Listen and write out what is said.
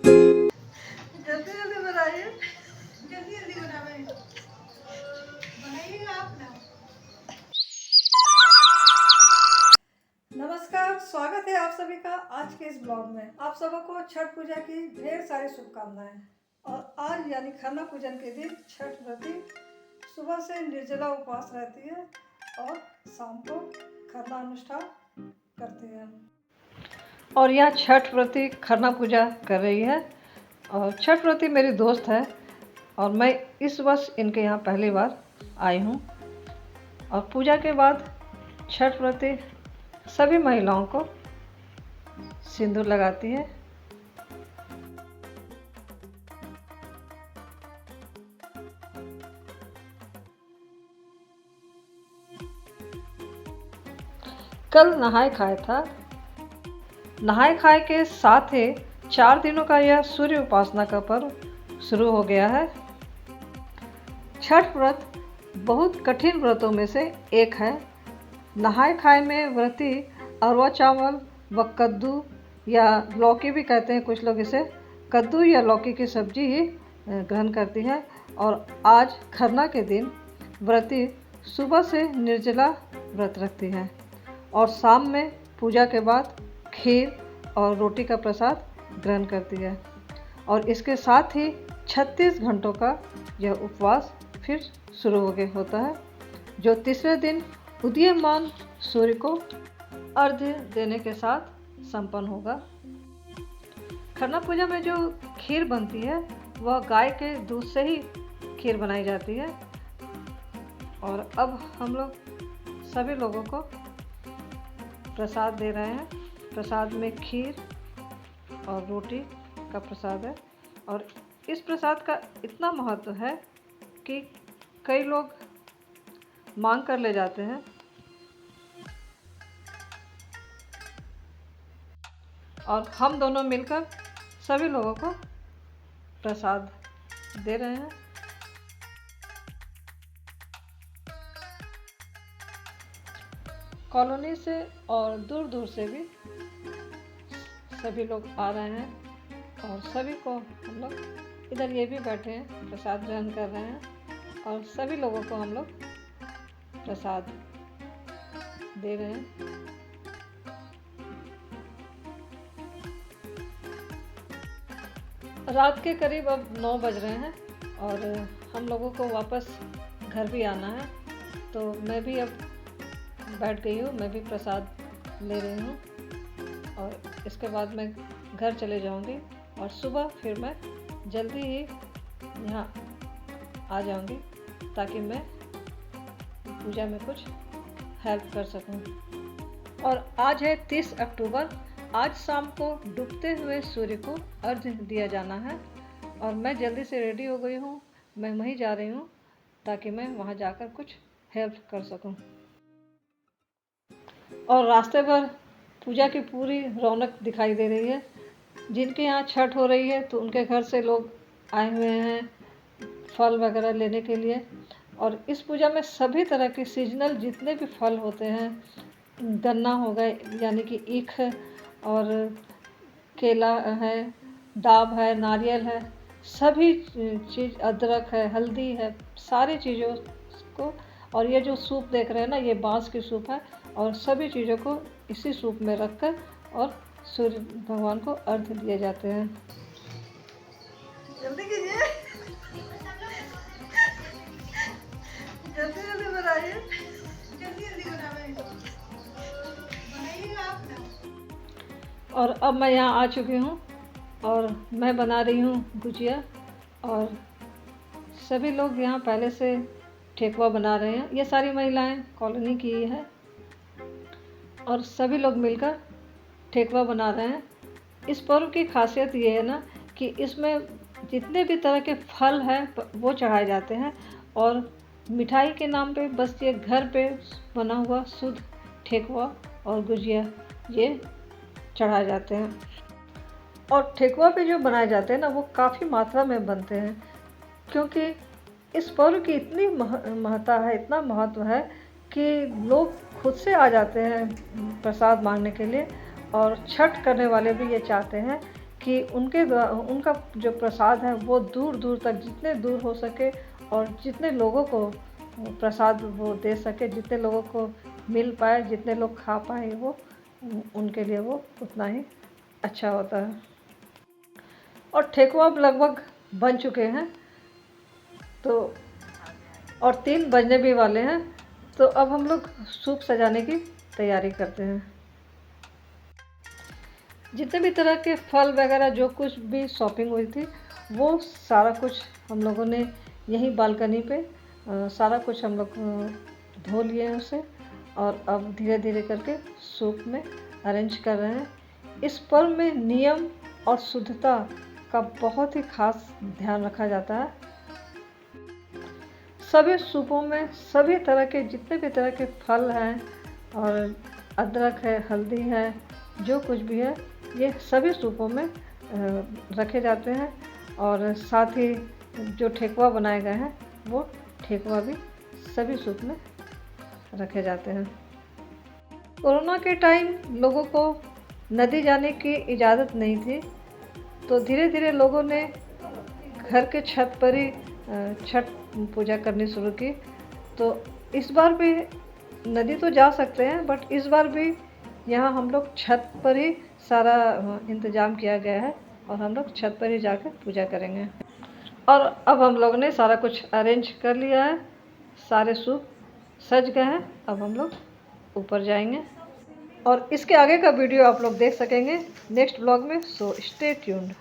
जल्दी जल्दी बनाइए, जल्दी जल्दी बनाइएगा आप ना। नमस्कार, स्वागत है आप सभी का आज के इस ब्लॉग में। आप सबको छठ पूजा की ढेर सारी शुभकामनाएं। और आज यानी खरना पूजन के दिन छठ व्रती सुबह से निर्जला उपवास रहती है और शाम को खरना अनुष्ठान करते हैं। और यहाँ छठ व्रती खरना पूजा कर रही है और छठ व्रती मेरी दोस्त है और मैं इस वर्ष इनके यहाँ पहली बार आई हूँ। और पूजा के बाद छठ व्रती सभी महिलाओं को सिंदूर लगाती है। कल नहाय खाए था। नहाय खाए के साथ ही 4 दिनों का यह सूर्य उपासना का पर्व शुरू हो गया है। छठ व्रत बहुत कठिन व्रतों में से एक है। नहाय खाए में व्रती अरवा चावल व कद्दू या लौकी भी कहते हैं कुछ लोग इसे, कद्दू या लौकी की सब्जी ही ग्रहण करती है। और आज खरना के दिन व्रती सुबह से निर्जला व्रत रखती है और शाम में पूजा के बाद खीर और रोटी का प्रसाद ग्रहण करती है। और इसके साथ ही 36 घंटों का यह उपवास फिर शुरू होता है, जो तीसरे दिन उदीयमान सूर्य को अर्घ्य देने के साथ संपन्न होगा। खरना पूजा में जो खीर बनती है वह गाय के दूध से ही खीर बनाई जाती है। और अब हम लोग सभी लोगों को प्रसाद दे रहे हैं। प्रसाद में खीर और रोटी का प्रसाद है। और इस प्रसाद का इतना महत्व है कि कई लोग मांग कर ले जाते हैं। और हम दोनों मिलकर सभी लोगों को प्रसाद दे रहे हैं। कॉलोनी से और दूर दूर से भी सभी लोग आ रहे हैं और सभी को हम लोग इधर ये भी बैठे हैं, प्रसाद ग्रहण कर रहे हैं और सभी लोगों को हम लोग प्रसाद दे रहे हैं। रात के करीब अब 9 बज रहे हैं और हम लोगों को वापस घर भी आना है, तो मैं भी अब बैठ गई हूँ, मैं भी प्रसाद ले रही हूँ और इसके बाद मैं घर चले जाऊँगी और सुबह फिर मैं जल्दी ही यहाँ आ जाऊँगी ताकि मैं पूजा में कुछ हेल्प कर सकूँ। और आज है 30 अक्टूबर। आज शाम को डूबते हुए सूर्य को अर्घ्य दिया जाना है और मैं जल्दी से रेडी हो गई हूँ। मैं वहीं जा रही हूँ ताकि मैं वहाँ जाकर कुछ हेल्प कर सकूँ। और रास्ते पर पूजा की पूरी रौनक दिखाई दे रही है। जिनके यहाँ छठ हो रही है तो उनके घर से लोग आए हुए हैं फल वगैरह लेने के लिए। और इस पूजा में सभी तरह के सीजनल जितने भी फल होते हैं, गन्ना हो गए यानी कि ईख, और केला है, डाब है, नारियल है, सभी चीज़, अदरक है, हल्दी है, सारी चीज़ों को। और ये जो सूप देख रहे हैं ना, ये बांस की सूप है और सभी चीज़ों को इसी सूप में रखकर और सूर्य भगवान को अर्घ्य दिए जाते हैं। जल्दी कीजिए, जल्दी जल्दी बनाइए, जल्दी जल्दी बनाइएगा आप ना। और अब मैं यहाँ आ चुकी हूँ और मैं बना रही हूँ गुजिया और सभी लोग यहाँ पहले से ठेकुआ बना रहे हैं। ये सारी महिलाएं कॉलोनी की ही है और सभी लोग मिलकर ठेकुआ बना रहे हैं। इस पर्व की खासियत ये है ना कि इसमें जितने भी तरह के फल हैं वो चढ़ाए जाते हैं और मिठाई के नाम पे बस ये घर पे बना हुआ शुद्ध ठेकुआ और गुजिया ये चढ़ाए जाते हैं। और ठेकुआ पे जो बनाए जाते हैं ना वो काफ़ी मात्रा में बनते हैं, क्योंकि इस पर्व की इतनी महत्ता है, इतना महत्व है कि लोग खुद से आ जाते हैं प्रसाद मांगने के लिए। और छठ करने वाले भी ये चाहते हैं कि उनका जो प्रसाद है वो दूर दूर तक, जितने दूर हो सके और जितने लोगों को प्रसाद वो दे सके, जितने लोगों को मिल पाए, जितने लोग खा पाए, वो उनके लिए वो उतना ही अच्छा होता है। और ठेकुआ अब लगभग बन चुके हैं, तो और 3 बजने भी वाले हैं, तो अब हम लोग सूप सजाने की तैयारी करते हैं। जितने भी तरह के फल वगैरह जो कुछ भी शॉपिंग हुई थी, वो सारा कुछ हम लोगों ने यहीं बालकनी पे सारा कुछ हम लोग धो लिए हैं उसे, और अब धीरे धीरे करके सूप में अरेंज कर रहे हैं। इस पर्व में नियम और शुद्धता का बहुत ही खास ध्यान रखा जाता है। सभी सूपों में सभी तरह के, जितने भी तरह के फल हैं और अदरक है, हल्दी है, जो कुछ भी है, ये सभी सूपों में रखे जाते हैं। और साथ ही जो ठेकुआ बनाए गए हैं, वो ठेकुआ भी सभी सूप में रखे जाते हैं। कोरोना के टाइम लोगों को नदी जाने की इजाज़त नहीं थी, तो धीरे धीरे लोगों ने घर के छत पर ही छठ पूजा करनी शुरू की। तो इस बार भी नदी तो जा सकते हैं, बट इस बार भी यहाँ हम लोग छत पर ही सारा इंतज़ाम किया गया है, और हम लोग छत पर ही जाकर पूजा करेंगे। और अब हम लोग ने सारा कुछ अरेंज कर लिया है, सारे सूप सज गए हैं। अब हम लोग ऊपर जाएंगे, और इसके आगे का वीडियो आप लोग देख सकेंगे नेक्स्ट ब्लॉग में। So stay tuned.